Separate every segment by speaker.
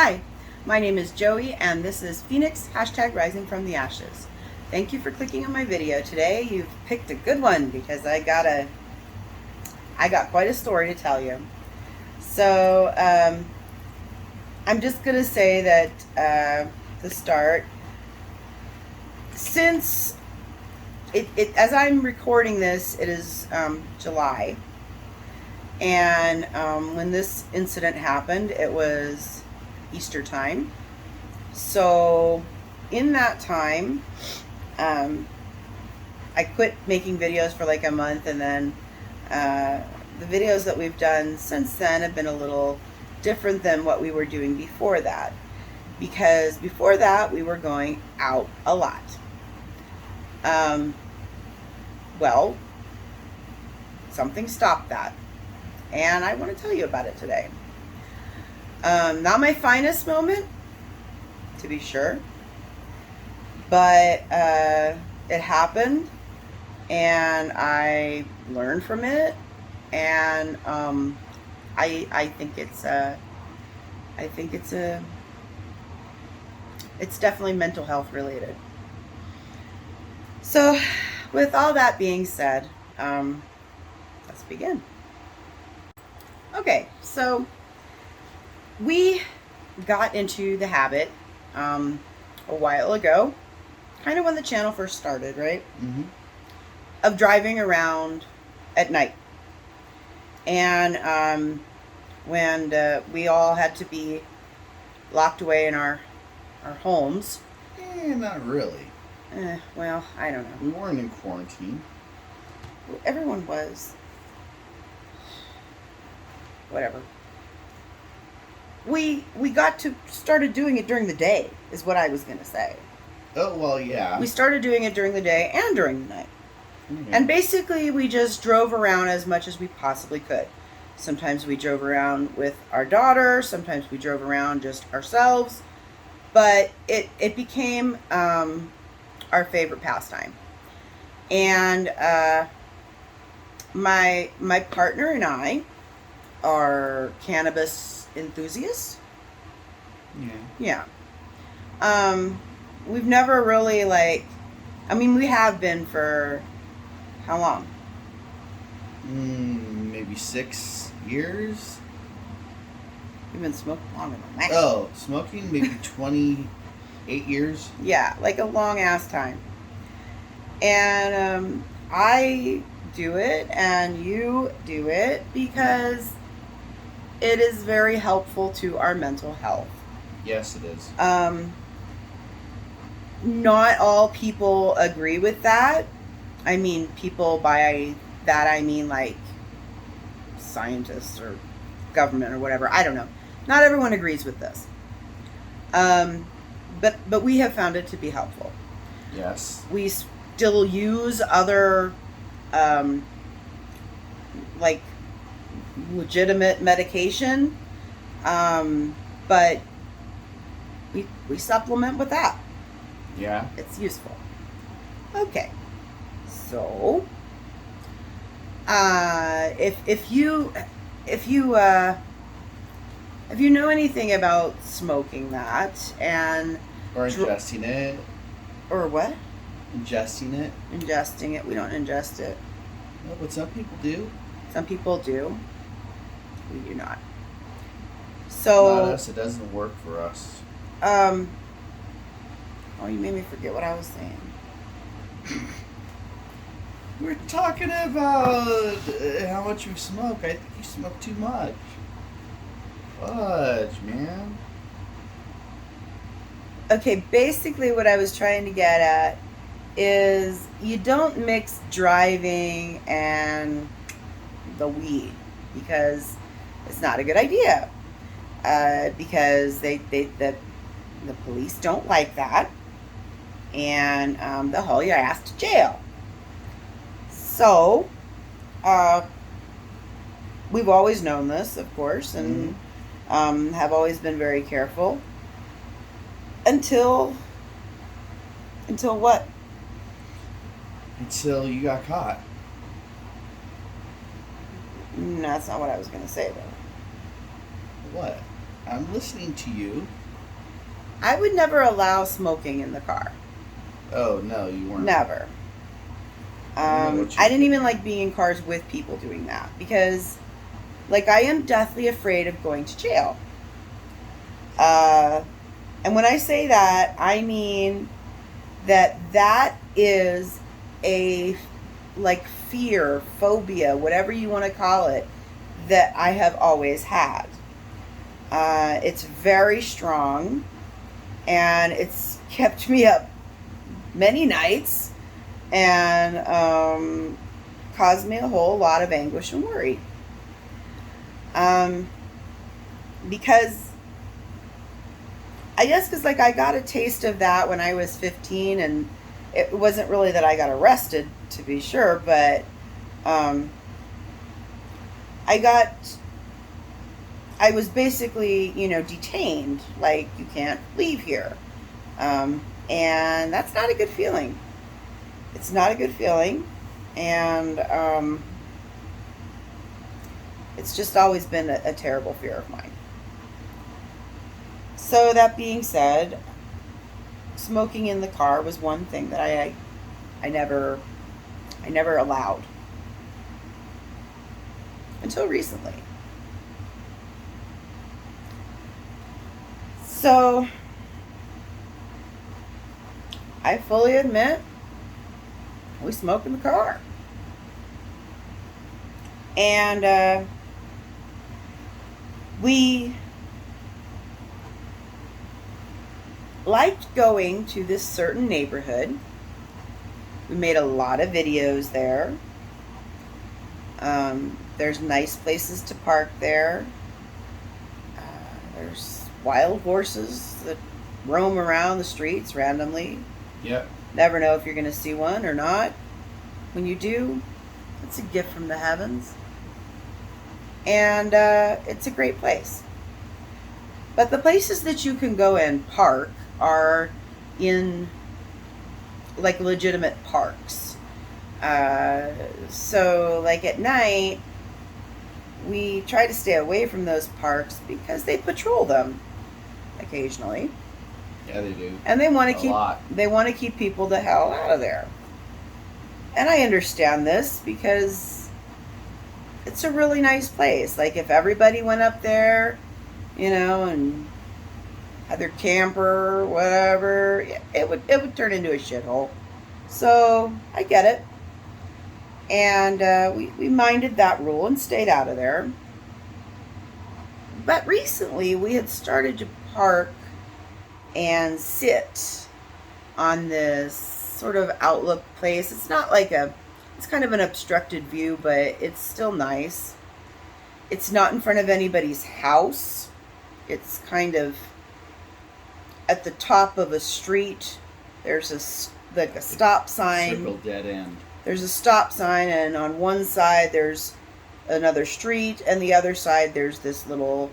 Speaker 1: Hi, my name is Joey and this is Phoenix #risingfromtheashes. Thank you for clicking on my video today. You've picked a good one because I got quite a story to tell you. So I'm just gonna say that to start, since as I'm recording this, it is July, and when this incident happened, it was Easter time. So in that time, I quit making videos for like a month, and then the videos that we've done since then have been a little different than what we were doing before that, because before that we were going out a lot. Well, something stopped that, and I want to tell you about it today. Not my finest moment, to be sure, but it happened, and I learned from it, and I think it's definitely mental health related. So, with all that being said, let's begin. Okay, so we got into the habit a while ago, kind of when the channel first started, right?
Speaker 2: Mm-hmm.
Speaker 1: Of driving around at night. And when we all had to be locked away in our homes.
Speaker 2: Not really.
Speaker 1: Well, I don't know.
Speaker 2: We weren't in quarantine.
Speaker 1: Everyone was. Whatever. We started doing it during the day, is what I was going to say.
Speaker 2: Oh, well, yeah.
Speaker 1: We started doing it during the day and during the night.
Speaker 2: Mm-hmm.
Speaker 1: And basically, we just drove around as much as we possibly could. Sometimes we drove around with our daughter. Sometimes we drove around just ourselves. But it became our favorite pastime. And my partner and I are cannabis enthusiasts.
Speaker 2: Yeah.
Speaker 1: Yeah. We've never really we have been for how long?
Speaker 2: Maybe 6 years.
Speaker 1: We've been smoking longer than that.
Speaker 2: Oh, smoking maybe 28 years.
Speaker 1: Yeah, like a long ass time. And I do it and you do it because it is very helpful to our mental health.
Speaker 2: Yes, it is.
Speaker 1: Not all people agree with that. I mean, people by that I mean like scientists or government or whatever. I don't know. Not everyone agrees with this. But we have found it to be helpful.
Speaker 2: Yes.
Speaker 1: We still use other like legitimate medication, but we supplement with that.
Speaker 2: Yeah.
Speaker 1: It's useful. Okay. So, if you know anything about smoking that and
Speaker 2: Or ingesting it.
Speaker 1: or what?
Speaker 2: Ingesting it.
Speaker 1: Ingesting it. We don't ingest it.
Speaker 2: No, but some people do.
Speaker 1: Some people do. We do not. So
Speaker 2: Not us. It doesn't work for us.
Speaker 1: Oh, you made me forget what I was saying.
Speaker 2: We're talking about how much you smoke. I think you smoke too much. Fudge, man.
Speaker 1: Okay, basically what I was trying to get at is you don't mix driving and the weed, because it's not a good idea. Because the police don't like that, and they'll haul your ass to jail. So, we've always known this, of course, and have always been very careful. Until what?
Speaker 2: Until you got caught.
Speaker 1: No, that's not what I was going to say, though.
Speaker 2: What? I'm listening to you.
Speaker 1: I would never allow smoking in the car.
Speaker 2: Oh, no, you weren't.
Speaker 1: Never.
Speaker 2: I know what
Speaker 1: I
Speaker 2: you're
Speaker 1: didn't even
Speaker 2: doing.
Speaker 1: like being in cars with people doing that because, like, I am deathly afraid of going to jail. And when I say that, I mean that is a, like, fear, phobia, whatever you want to call it, that I have always had. It's very strong, and it's kept me up many nights and caused me a whole lot of anguish and worry. Because I guess because, like, I got a taste of that when I was 15, and it wasn't really that I got arrested, to be sure, but um, I was basically, detained. Like, you can't leave here. And that's not a good feeling. It's not a good feeling. And it's just always been a terrible fear of mine. So, that being said, smoking in the car was one thing that I never allowed until recently. So, I fully admit we smoke in the car. And we liked going to this certain neighborhood. We made a lot of videos there. There's nice places to park there. There's wild horses that roam around the streets randomly.
Speaker 2: Yep.
Speaker 1: Never know if you're going to see one or not. When you do, it's a gift from the heavens. And it's a great place. But the places that you can go and park are in, like, legitimate parks. So, like, at night, we try to stay away from those parks because they patrol them occasionally.
Speaker 2: Yeah, they do.
Speaker 1: And they want to
Speaker 2: lot.
Speaker 1: keep people the hell out of there. And I understand this because it's a really nice place. Like, if everybody went up there, and had their camper or whatever, it would turn into a shithole. So I get it. And we minded that rule and stayed out of there. But recently we had started to park and sit on this sort of outlook place. It's not like it's kind of an obstructed view, but it's still nice. It's not in front of anybody's house. It's kind of at the top of a street. There's a stop sign.
Speaker 2: Circle dead end.
Speaker 1: There's a stop sign, and on one side there's another street, and the other side there's this little,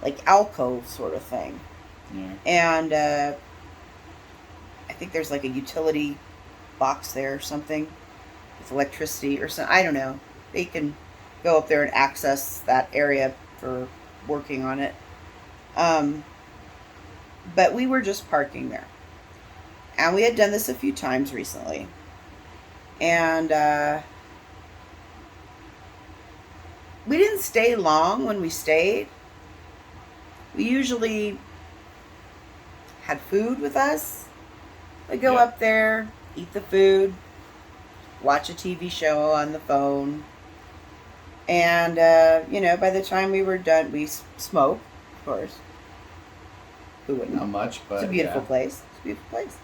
Speaker 1: like, alcove sort of thing.
Speaker 2: Yeah.
Speaker 1: And I think there's, like, a utility box there or something with electricity or something. I don't know. They can go up there and access that area for working on it. But we were just parking there. And we had done this a few times recently. And we didn't stay long when we stayed. We usually had food with us. We'd go up there, eat the food, watch a TV show on the phone. And, by the time we were done, we smoked, of course. Who wouldn't?
Speaker 2: Not much, but
Speaker 1: it's a beautiful
Speaker 2: yeah.
Speaker 1: place. It's a beautiful place.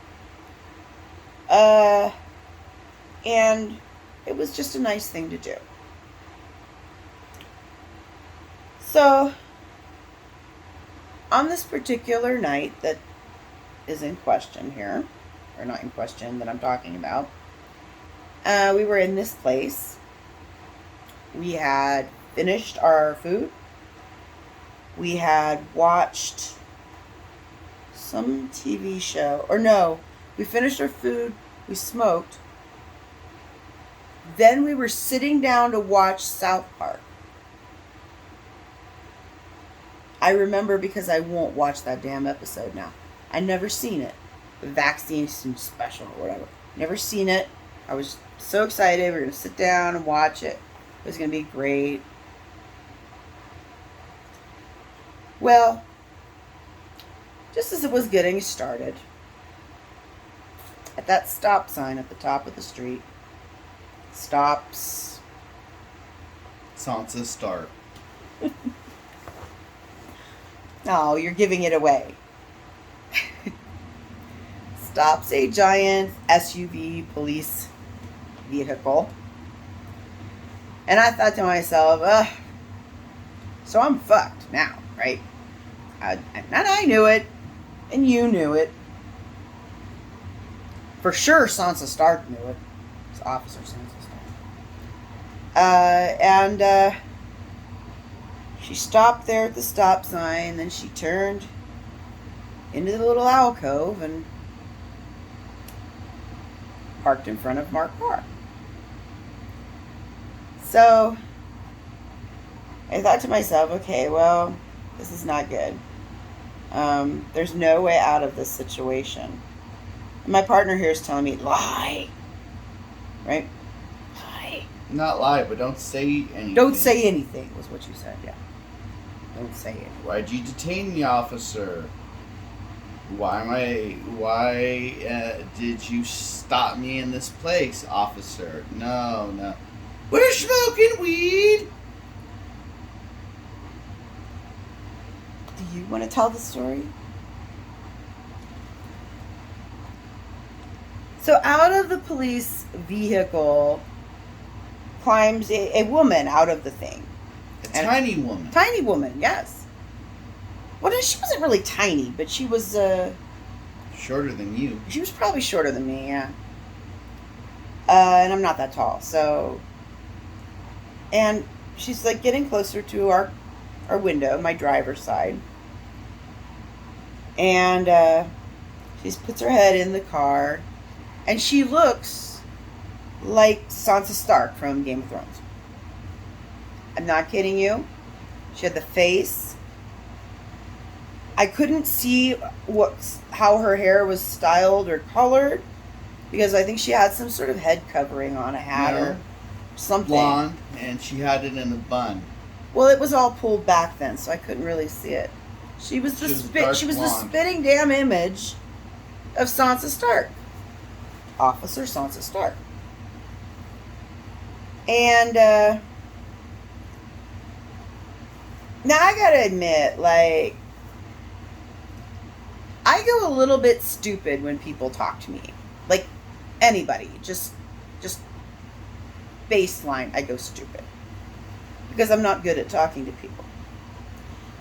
Speaker 1: And it was just a nice thing to do. So, on this particular night that is in question here, or not in question, that I'm talking about, we were in this place. We had finished our food. We had watched some TV show. Or no, we finished our food. We smoked. Then we were sitting down to watch South Park. I remember because I won't watch that damn episode now. I never seen it. The vaccination special or whatever. Never seen it. I was so excited. We were going to sit down and watch it. It was going to be great. Well, just as it was getting started, at that stop sign at the top of the street, stops
Speaker 2: Sansa Stark.
Speaker 1: Oh, you're giving it away. Stops a giant SUV police vehicle. And I thought to myself, so I'm fucked now, right? And I knew it, and you knew it. For sure, Sansa Stark knew it. It's Officer Sansa Stark. She stopped there at the stop sign, then she turned into the little alcove and parked in front of Mark Parr. So I thought to myself, okay, well, this is not good. There's no way out of this situation. And my partner here is telling me, lie. Right? Lie.
Speaker 2: Not lie, but don't say anything.
Speaker 1: Don't say anything, was what you said, yeah. Don't say it.
Speaker 2: Why'd you detain me, officer? Why did you stop me in this place, officer? No. We're smoking weed!
Speaker 1: Do you want to tell the story? So out of the police vehicle climbs a woman out of the thing.
Speaker 2: A tiny woman.
Speaker 1: Tiny woman, yes. Well, she wasn't really tiny, but she was...
Speaker 2: shorter than you.
Speaker 1: She was probably shorter than me, yeah. And I'm not that tall, so... And she's like getting closer to our window, my driver's side. And she puts her head in the car, and she looks like Sansa Stark from Game of Thrones. I'm not kidding you. She had the face. I couldn't see how her hair was styled or colored, because I think she had some sort of head covering on, a hat or something.
Speaker 2: Blonde, and she had it in a bun.
Speaker 1: Well, it was all pulled back then, so I couldn't really see it. She was the spitting damn image of Sansa Stark. Officer Sansa Stark. And now I gotta admit, like, I go a little bit stupid when people talk to me. Like, anybody. Just baseline, I go stupid. Because I'm not good at talking to people.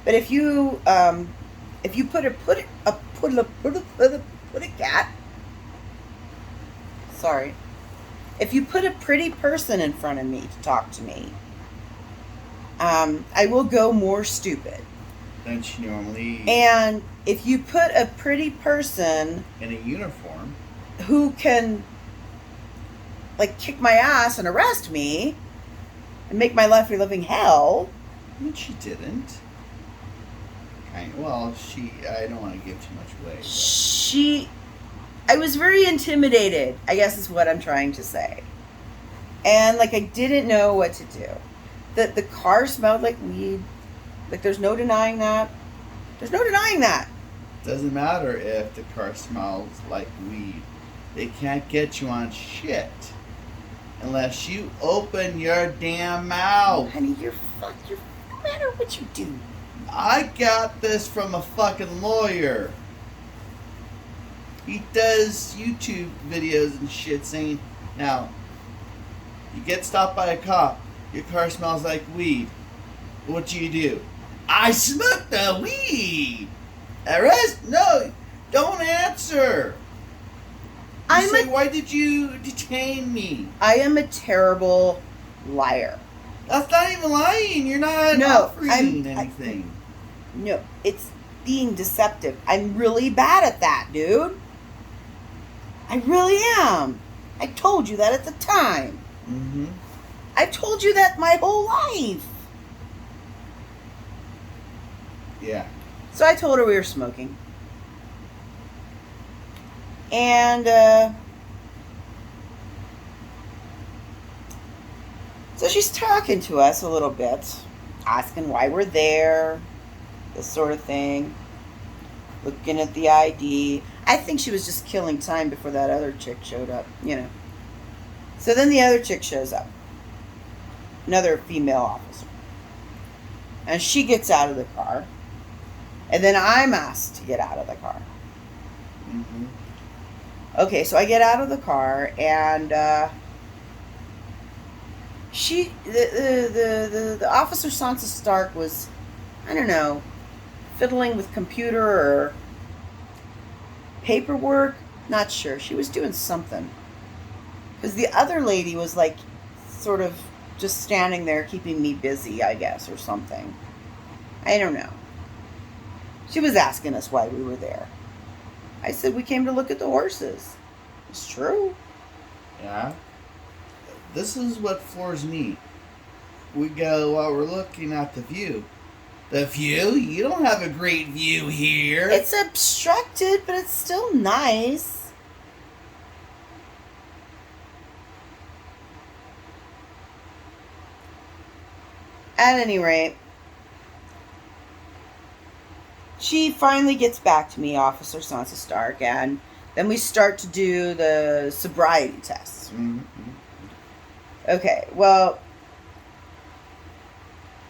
Speaker 1: But if you put a cat, sorry, if you put a pretty person in front of me to talk to me, I will go more stupid
Speaker 2: than she normally.
Speaker 1: And if you put a pretty person
Speaker 2: in a uniform
Speaker 1: who can, like, kick my ass and arrest me and make my life a living hell.
Speaker 2: I mean, she didn't. Well, I don't want to give too much away.
Speaker 1: I was very intimidated, I guess is what I'm trying to say. And, like, I didn't know what to do. The car smelled like weed. Like, there's no denying that. There's no denying that.
Speaker 2: Doesn't matter if the car smells like weed. They can't get you on shit unless you open your damn mouth.
Speaker 1: Honey, you're fucked. No matter what you do.
Speaker 2: I got this from a fucking lawyer. He does YouTube videos and shit saying, now, you get stopped by a cop, your car smells like weed. What do? I smoked the weed. Arrest? No, don't answer. Why did you detain me?
Speaker 1: I am a terrible liar.
Speaker 2: That's not even lying. You're not offering anything.
Speaker 1: No, it's being deceptive. I'm really bad at that, dude. I really am. I told you that at the time.
Speaker 2: Mm-hmm.
Speaker 1: I've told you that my whole life.
Speaker 2: Yeah.
Speaker 1: So I told her we were smoking. And so she's talking to us a little bit, asking why we're there, this sort of thing. Looking at the ID. I think she was just killing time before that other chick showed up, you know. So then the other chick shows up. Another female officer. And she gets out of the car. And then I'm asked to get out of the car.
Speaker 2: Mm-hmm.
Speaker 1: Okay, so I get out of the car, and the officer Sansa Stark was, I don't know, fiddling with computer or paperwork. Not sure. She was doing something. Because the other lady was like, sort of just standing there keeping me busy, I guess, or something. I don't know. She was asking us why we were there. I said we came to look at the horses. It's true.
Speaker 2: Yeah. This is what floors me. We go while we're looking at the view. The view? You don't have a great view here.
Speaker 1: It's obstructed, but it's still nice. At any rate, she finally gets back to me, Officer Sansa Stark, and then we start to do the sobriety tests.
Speaker 2: Mm-hmm.
Speaker 1: Okay, well,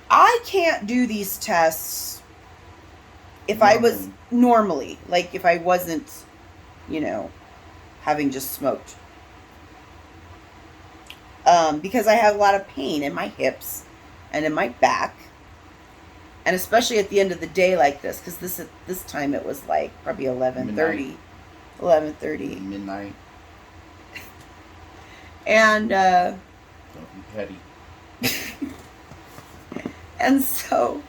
Speaker 1: I can't do these tests if I was normally, like if I wasn't, you know, having just smoked. Because I have a lot of pain in my hips and in my back. And especially at the end of the day like this, because this time it was like probably 11:30. 11:30.
Speaker 2: Midnight.
Speaker 1: And
Speaker 2: don't be petty.
Speaker 1: And so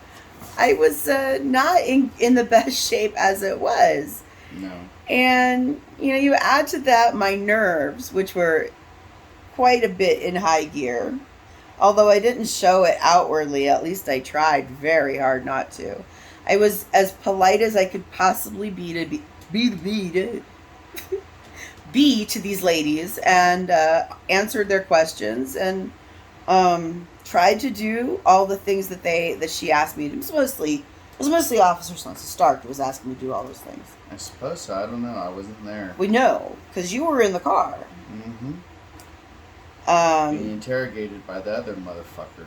Speaker 1: I was not in the best shape as it was.
Speaker 2: No.
Speaker 1: And, you know, you add to that my nerves, which were quite a bit in high gear. Although I didn't show it outwardly, at least I tried very hard not to. I was as polite as I could possibly be to these ladies, and answered their questions, and tried to do all the things that she asked me to do. It was mostly Officer Sansa Stark who was asking me to do all those things.
Speaker 2: I suppose so. I don't know. I wasn't there.
Speaker 1: We know, because you were in the car.
Speaker 2: Mm-hmm. Being interrogated by the other motherfucker.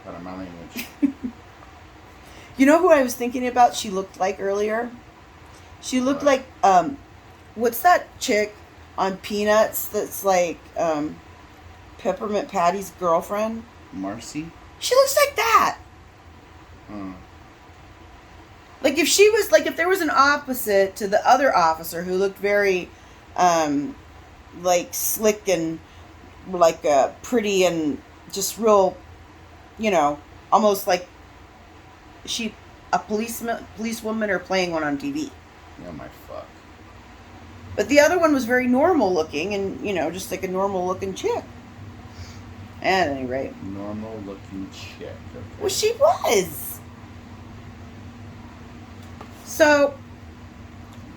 Speaker 2: Pardon my language.
Speaker 1: You know who I was thinking about she looked like earlier? She looked like, what's that chick on Peanuts that's like Peppermint Patty's girlfriend?
Speaker 2: Marcy?
Speaker 1: She looks like that. Like if she was, like if there was an opposite to the other officer who looked very like slick and like pretty and just real, you know, almost like a policewoman or playing one on TV.
Speaker 2: Oh my fuck.
Speaker 1: But the other one was very normal looking and, you know, just like a normal looking chick. At any rate.
Speaker 2: Normal looking chick. Okay.
Speaker 1: Well, she was. So,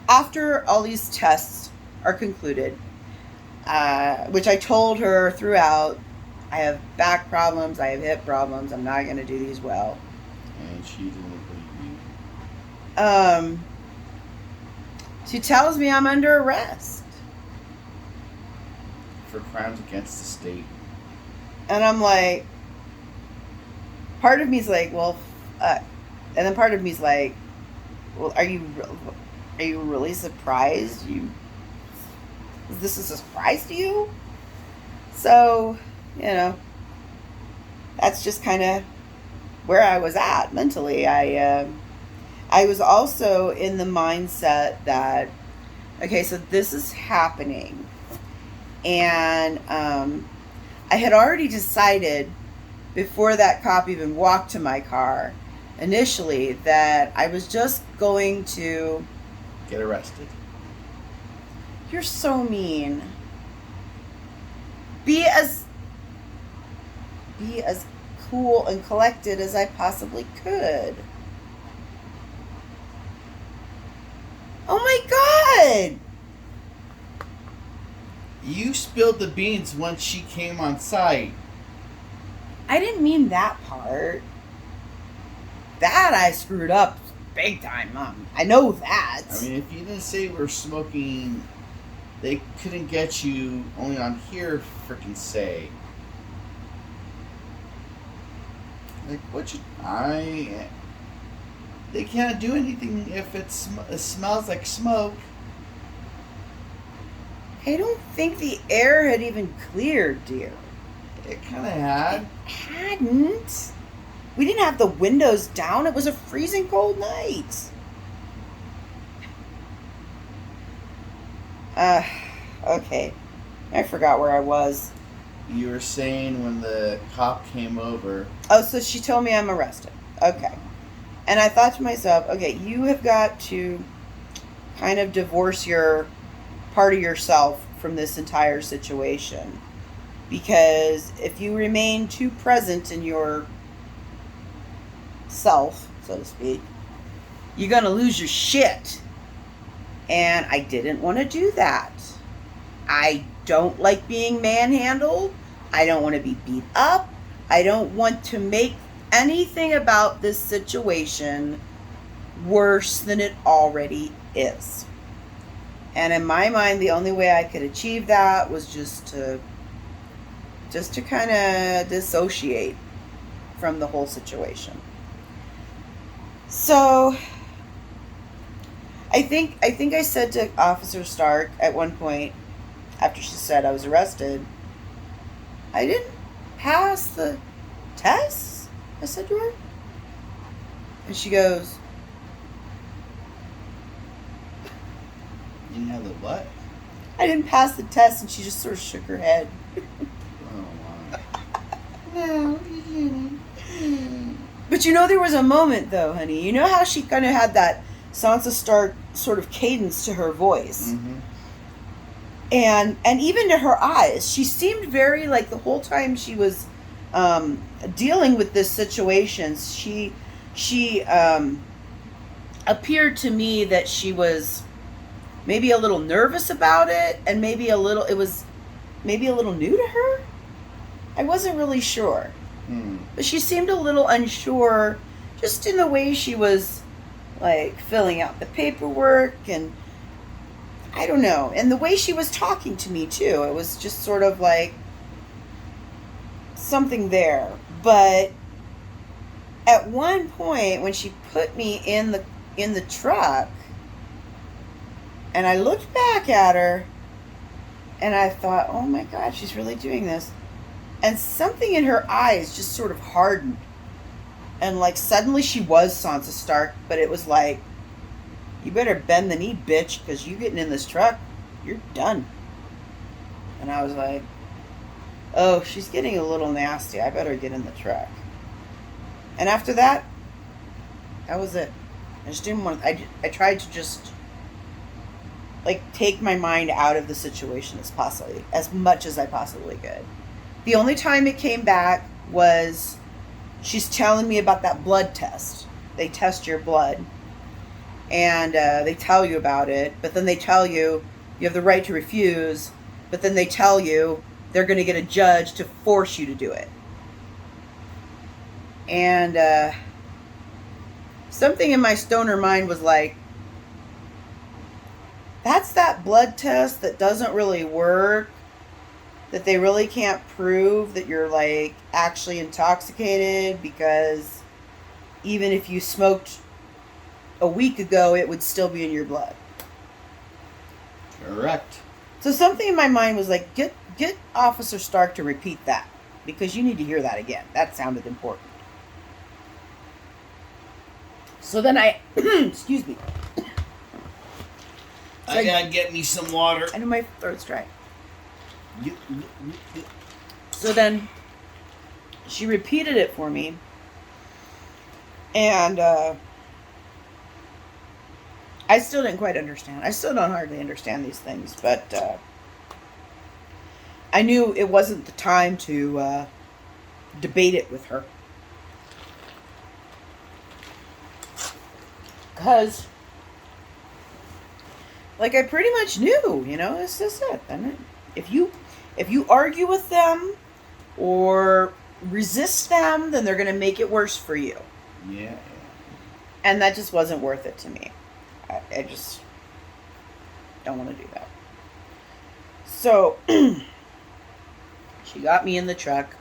Speaker 1: after all these tests are concluded, which I told her throughout, I have back problems, I have hip problems, I'm not going to do these well.
Speaker 2: And she didn't believe you.
Speaker 1: She tells me I'm under arrest.
Speaker 2: For crimes against the state.
Speaker 1: And I'm like, part of me's like, well, and then part of me's like, well, are you really surprised? Is this a surprise to you? So, you know, that's just kind of where I was at mentally. I was also in the mindset that, okay, so this is happening. And I had already decided before that cop even walked to my car initially that I was just going to
Speaker 2: get arrested.
Speaker 1: You're so mean. Be as cool and collected as I possibly could. Oh my God!
Speaker 2: You spilled the beans once she came on site.
Speaker 1: I didn't mean that part. That I screwed up big time, Mom. I know that.
Speaker 2: I mean, if you didn't say we're smoking, they couldn't get you only on here, frickin' say. Like, what you... They can't do anything if it smells like smoke.
Speaker 1: I don't think the air had even cleared, dear.
Speaker 2: It kind of had.
Speaker 1: It hadn't. We didn't have the windows down. It was a freezing cold night. Okay. I forgot where I was.
Speaker 2: You were saying when the cop came over.
Speaker 1: Oh, so she told me I'm arrested. Okay. And I thought to myself, okay, you have got to kind of divorce your part of yourself from this entire situation. Because if you remain too present in your self, so to speak, you're going to lose your shit. And I didn't want to do that. I don't like being manhandled. I don't want to be beat up. I don't want to make anything about this situation worse than it already is. And in my mind, the only way I could achieve that was just to kind of dissociate from the whole situation. So I think I said to Officer Stark at one point, after she said I was arrested, I didn't pass the test, I said to her. And she goes,
Speaker 2: You didn't have the what?
Speaker 1: I didn't pass the test, and she just sort of shook her head.
Speaker 2: Oh, my.
Speaker 1: No, you didn't. But you know, there was a moment, though, honey. You know how she kind of had that Sansa Stark sort of cadence to her voice?
Speaker 2: Mm-hmm.
Speaker 1: And even to her eyes, she seemed very, like, the whole time she was dealing with this situation, she appeared to me that she was maybe a little nervous about it, and it was maybe a little new to her. I wasn't really sure. But she seemed a little unsure just in the way she was, like, filling out the paperwork, and I don't know. And the way she was talking to me, too. It was just sort of like something there. But at one point, when she put me in the truck, and I looked back at her, and I thought, oh my God, she's really doing this. And something in her eyes just sort of hardened. And, like, suddenly she was Sansa Stark, but it was like, you better bend the knee, bitch, because you getting in this truck, you're done. And I was like, oh, she's getting a little nasty. I better get in the truck. And after that, that was it. I just didn't want, I tried to just, like, take my mind out of the situation as much as I possibly could. The only time it came back was she's telling me about that blood test. They test your blood. And they tell you about it. But then they tell you you have the right to refuse. But then they tell you they're going to get a judge to force you to do it. And something in my stoner mind was like, that's that blood test that doesn't really work. That they really can't prove that you're, like, actually intoxicated, because even if you smoked a week ago, it would still be in your blood.
Speaker 2: Correct.
Speaker 1: So something in my mind was like, get Officer Stark to repeat that, because you need to hear that again. That sounded important. So then I, excuse me.
Speaker 2: I gotta get me some water.
Speaker 1: I know my throat's dry. So then she repeated it for me, and I still didn't quite understand. I still don't hardly understand these things, but I knew it wasn't the time to debate it with her. Because Like, I pretty much knew, it's just it. And if you argue with them or resist them, then they're going to make it worse for you.
Speaker 2: Yeah.
Speaker 1: And that just wasn't worth it to me. I just don't want to do that. So, she got me in the truck.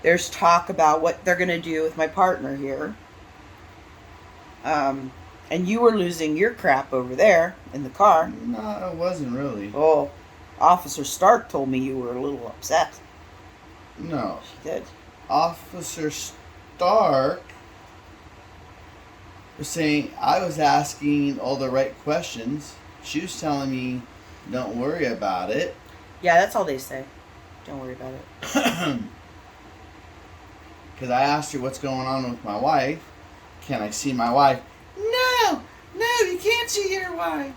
Speaker 1: There's talk about what they're going to do with my partner here. And you were losing your crap over there in the car.
Speaker 2: No, it wasn't really.
Speaker 1: Oh, Officer Stark told me you were a little upset.
Speaker 2: No.
Speaker 1: She did.
Speaker 2: Officer Stark was saying I was asking all the right questions. She was telling me, don't worry about it.
Speaker 1: Yeah, that's all they say. Don't worry about it.
Speaker 2: Because I asked her what's going on with my wife. Can I see my wife? No, you can't see your wife.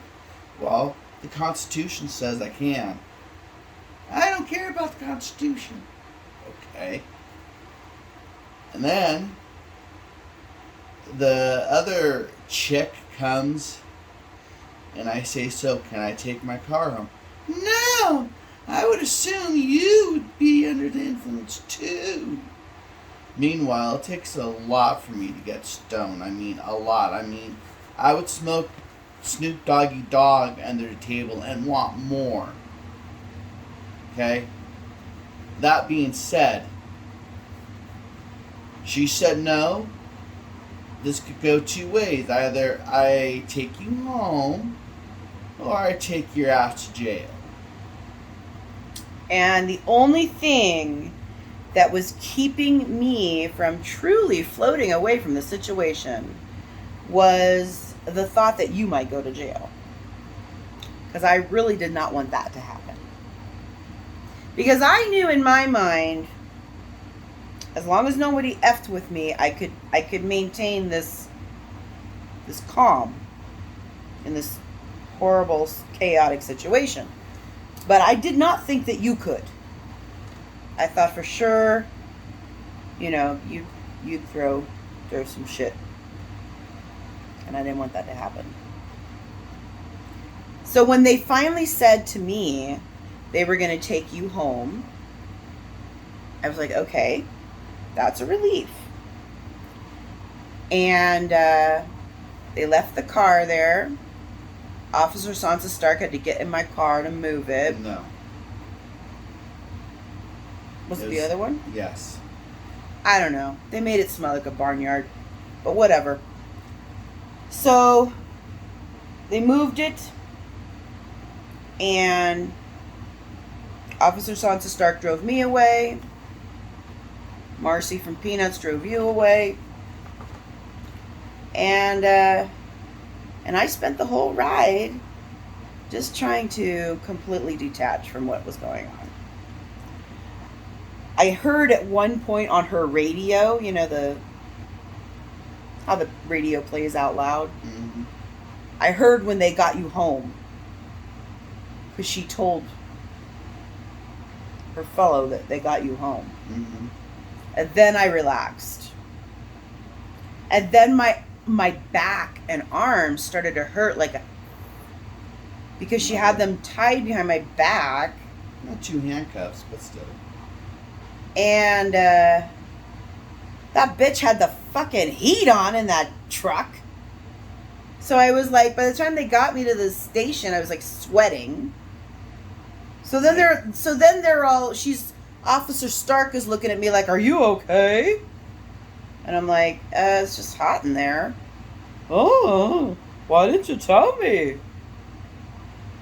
Speaker 2: Well, the Constitution says I can. I don't care about the Constitution. Okay. And then the other chick comes and I say, so can I take my car home? No, I would assume you would be under the influence too. Meanwhile, it takes a lot for me to get stoned. I mean, a lot. I mean, I would smoke Snoop Doggy Dogg under the table and want more. Okay? That being said, she said no. This could go two ways. Either I take you home or I take your ass to jail.
Speaker 1: And the only thing that was keeping me from truly floating away from the situation was the thought that you might go to jail. Because I really did not want that to happen. Because I knew in my mind, as long as nobody effed with me, I could maintain this calm in this horrible, chaotic situation. But I did not think that you could. I thought for sure, you'd throw some shit. And I didn't want that to happen. So when they finally said to me they were going to take you home, I was like, okay, that's a relief. And they left the car there. Officer Sansa Stark had to get in my car to move it.
Speaker 2: No.
Speaker 1: Was it the other one?
Speaker 2: Yes.
Speaker 1: I don't know. They made it smell like a barnyard. But whatever. So, they moved it. And Officer Sansa Stark drove me away. Marcy from Peanuts drove you away. And I spent the whole ride just trying to completely detach from what was going on. I heard at one point on her radio, how the radio plays out loud.
Speaker 2: Mm-hmm.
Speaker 1: I heard when they got you home. Because she told her fellow that they got you home.
Speaker 2: Mm-hmm.
Speaker 1: And then I relaxed. And then my back and arms started to hurt because she had them tied behind my back.
Speaker 2: Not two handcuffs, but still.
Speaker 1: And that bitch had the fucking heat on in that truck. So I was like, by the time they got me to the station, I was like sweating. So then they're all, Officer Stark is looking at me like, are you okay? And I'm like, it's just hot in there. Oh, why didn't you tell me?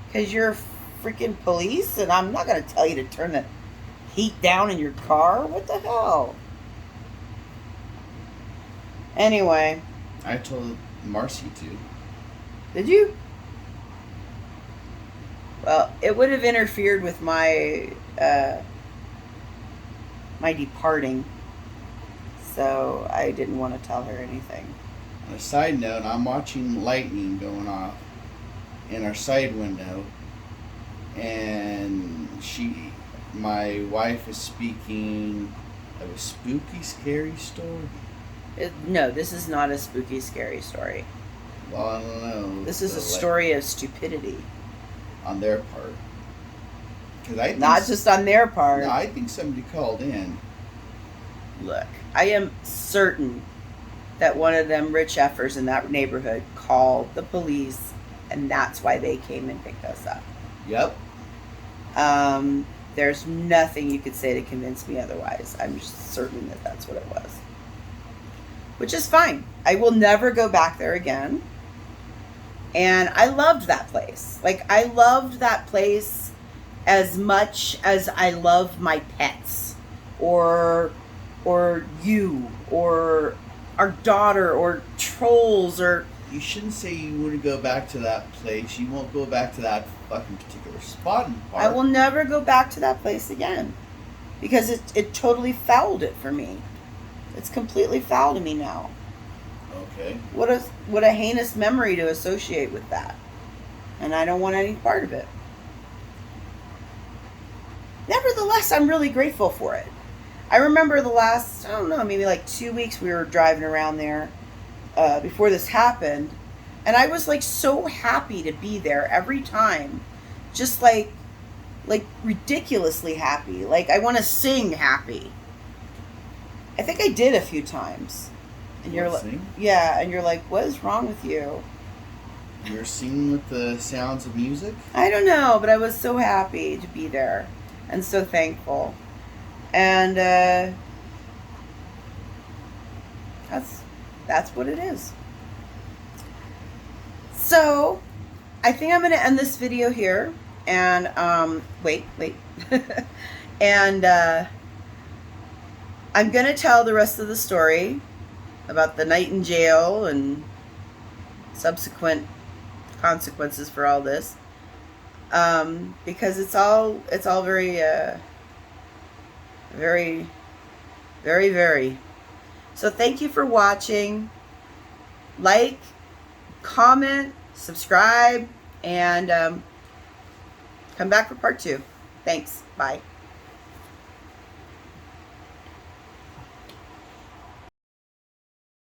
Speaker 1: Because you're freaking police and I'm not going to tell you to turn the heat down in your car? What the hell? Anyway.
Speaker 2: I told Marcy to.
Speaker 1: Did you? Well, it would have interfered with my departing. So I didn't want to tell her anything.
Speaker 2: On a side note, I'm watching lightning going off in our side window. And my wife is speaking of a spooky, scary story.
Speaker 1: No, this is not a spooky, scary story.
Speaker 2: Well, I don't know.
Speaker 1: This is
Speaker 2: So,
Speaker 1: a story of stupidity.
Speaker 2: on their part. Because I think
Speaker 1: Not just on their part.
Speaker 2: No, I think somebody called in.
Speaker 1: Look, I am certain that one of them rich effers in that neighborhood called the police, and that's why they came and picked us up.
Speaker 2: Yep.
Speaker 1: There's nothing you could say to convince me otherwise. I'm just certain that that's what it was. Which is fine. I will never go back there again. And I loved that place. Like, I loved that place as much as I love my pets, or you, or our daughter, or trolls, or...
Speaker 2: You shouldn't say you wouldn't go back to that place. You won't go back to that fucking particular spot in the park.
Speaker 1: I will never go back to that place again. Because it totally fouled it for me. It's completely foul to me now.
Speaker 2: Okay.
Speaker 1: What a heinous memory to associate with that. And I don't want any part of it. Nevertheless, I'm really grateful for it. I remember the last, I don't know, maybe like 2 weeks we were driving around there before this happened. And I was like so happy to be there every time. Just like ridiculously happy. Like I want to sing happy. I think I did a few times. And you're like, yeah, and you're like, what is wrong with you?
Speaker 2: You're singing with the sounds of music?
Speaker 1: I don't know, but I was so happy to be there and so thankful. And that's what it is. So, I think I'm going to end this video here. And, wait. And, I'm going to tell the rest of the story about the night in jail and subsequent consequences for all this. Because it's all very, very, very, very. So thank you for watching. Like, comment, subscribe, and come back for part 2. Thanks. Bye.